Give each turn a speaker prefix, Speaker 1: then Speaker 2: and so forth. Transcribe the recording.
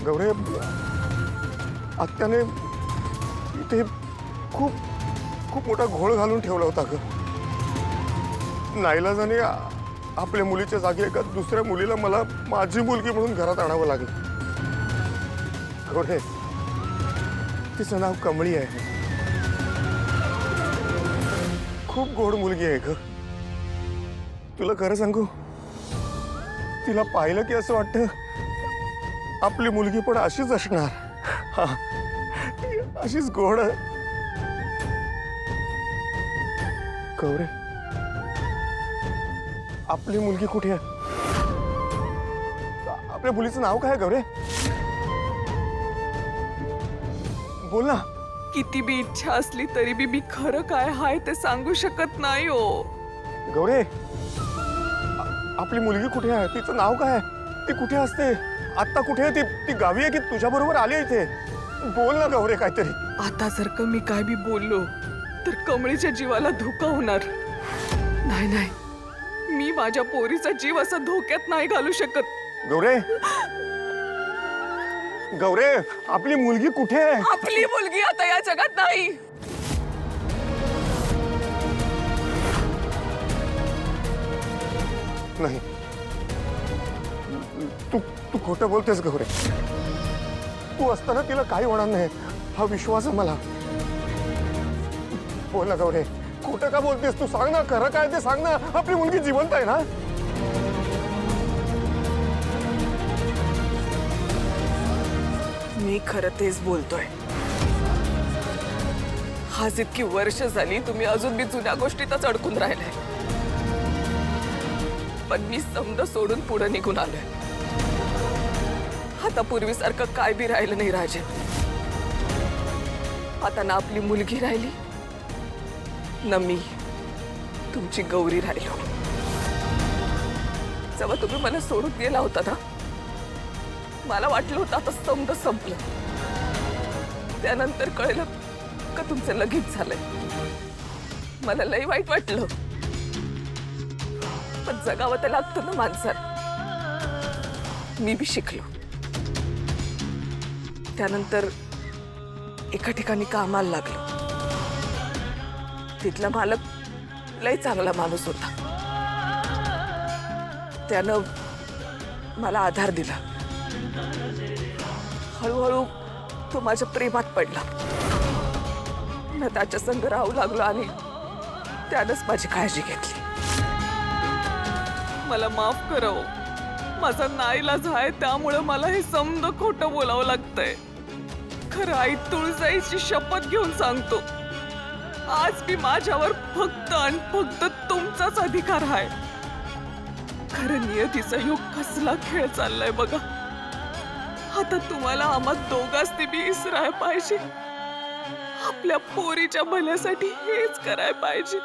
Speaker 1: गौरे, आत्याने इथे खूप खूप मोठा घोळ घालून ठेवला होता ग. नाईलाजाने आपल्या मुलीच्या जागी एका दुसऱ्या मुलीला मला माझी मुलगी म्हणून घरात आणावं लागलं. गौरे, तिचं नाव कमळी आहे. खूप गोड मुलगी आहे ग. तुला खरं सांगू, तिला पाहिलं की असं वाटतं आपली मुलगी पण अशीच असणार. हा, अशीच गोड. गौरे, आपली मुलगी कुठे आहे? आपल्या मुलीचं नाव काय आहे गौरे? बोल ना.
Speaker 2: किती बी इच्छा असली तरी बी मी खरं काय हाय ते सांगू शकत नाही हो.
Speaker 1: गौरे, आपली मुलगी कुठे आहे? तिचं नाव काय आहे? ती कुठे असते? आत्ता कुठे आहे ती? ती गावी आहे की तुझ्या बरोबर आली इथे? बोल ना गौरे काहीतरी.
Speaker 2: आता जर का मी काय बी बोललो तर कमळीच्या जीवाला धोका होणार. नाही नाही, मी माझ्या पोरीचा जीव असा धोक्यात नाही घालू शकत.
Speaker 1: गौरे, गौरे, आपली मुलगी कुठे आहे?
Speaker 2: आपली मुलगी आता या जगात नाही.
Speaker 1: नाही, तू तू खोटं बोलतेस गौरे. तू असताना तिला काही होणार नाही हा विश्वास आहे मला. बोल ना गौरे, खोटं का बोलतेस? तू सांग ना, खरं काय ते सांग ना. आपली मुलगी जिवंत आहे ना?
Speaker 2: मी खरं तेच बोलतोय. आज इतकी वर्ष झाली तुम्ही अजून बी जुन्या गोष्टीतच अडकून राहिलाय. पण मी समज सोडून पुढे निघून आलोय. आता पूर्वीसारखं काय बी राहिलं नाही राजे. आता ना आपली मुलगी राहिली ना मी तुमची गौरी राहिलो. जेव्हा तुम्ही मला सोडून गेला होता ना, मला वाटलं होतं आता समज संपलं. त्यानंतर कळलं का तुमचं लगीच झालंय. मला लई वाईट वाटलं. पण जगावं तर लागतं ना माणसाला. मी बी शिकलो. त्यानंतर एका ठिकाणी कामाला लागलो. तिथला मालक लई चांगला माणूस होता. त्यानं मला आधार दिला. हळूहळू तो माझ्या प्रेमात पडला. मी त्याच्या संग राहू लागलो आणि त्यानंच माझी काळजी घेतली. मला माफ करा हो. माझा नाईलाज आहे, त्यामुळे मला हे समज खोटं बोलावं लागतंय. खरं आई तुळजाईची शपथ घेऊन सांगतो, आज मी माझ्यावर फक्त आणि फक्त तुमचाच अधिकार आहे. खरं नियतीचा योग कसला खेळ चाललाय बघा. आता तुम्हाला आम्हा दोघांनी बी इसराय पाहिजे. आपल्या पोरीच्या भल्यासाठी हेच करायला पाहिजे.